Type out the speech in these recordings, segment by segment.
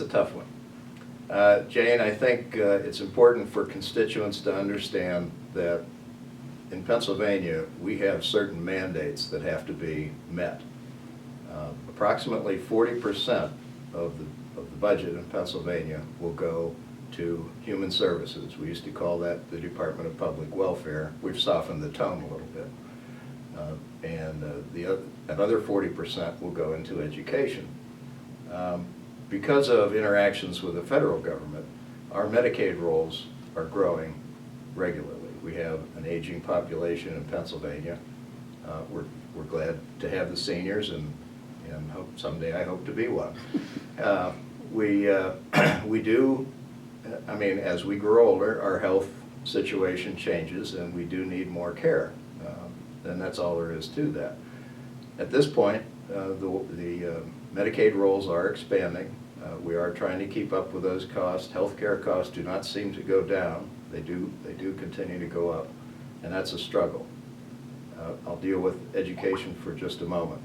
tough one. Jane, I think it's important for constituents to understand that in Pennsylvania, we have certain mandates that have to be met. Approximately 40% of the budget in Pennsylvania will go to human services. We used to call that the Department of Public Welfare. We've softened the tone a little bit. Another 40% will go into education. Because of interactions with the federal government, our Medicaid rolls are growing regularly. We have an aging population in Pennsylvania. We're glad to have the seniors, and hope someday I hope to be one. We do, I mean, as we grow older, our health situation changes, and we do need more care. And that's all there is to that. At this point, the Medicaid rolls are expanding. We are trying to keep up with those costs. Healthcare costs do not seem to go down. They do continue to go up, and that's a struggle. I'll deal with education for just a moment.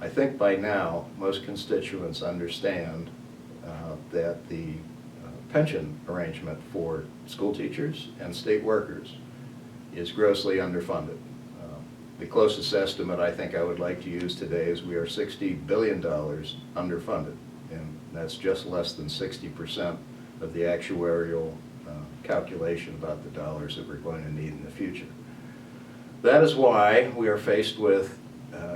I think by now most constituents understand that the pension arrangement for school teachers and state workers is grossly underfunded. The closest estimate I think I would like to use today is we are $60 billion underfunded, and that's just less than 60% of the actuarial calculation about the dollars that we're going to need in the future. That is why we are faced with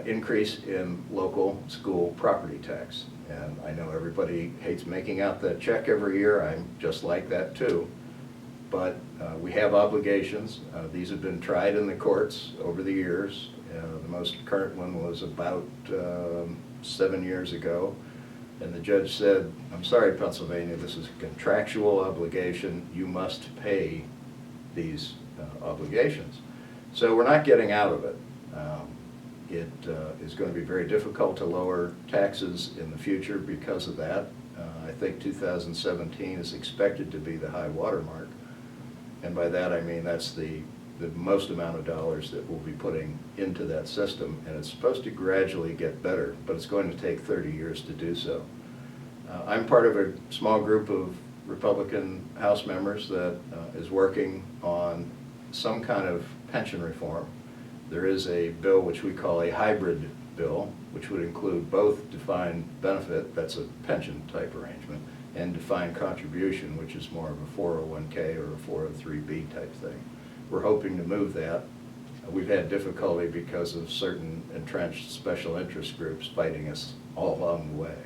increase in local school property tax. And I know everybody hates making out that check every year. I'm just like that too. But we have obligations. These have been tried in the courts over the years. The most current one was about 7 years ago. And the judge said, I'm sorry, Pennsylvania, this is a contractual obligation. You must pay these obligations. So we're not getting out of it. It is going to be very difficult to lower taxes in the future because of that. I think 2017 is expected to be the high water mark. And by that I mean that's the most amount of dollars that we'll be putting into that system. And it's supposed to gradually get better, but it's going to take 30 years to do so. I'm part of a small group of Republican House members that is working on some kind of pension reform. There is a bill which we call a hybrid bill, which would include both defined benefit, that's a pension type arrangement, and defined contribution, which is more of a 401k or a 403b type thing. We're hoping to move that. We've had difficulty because of certain entrenched special interest groups fighting us all along the way.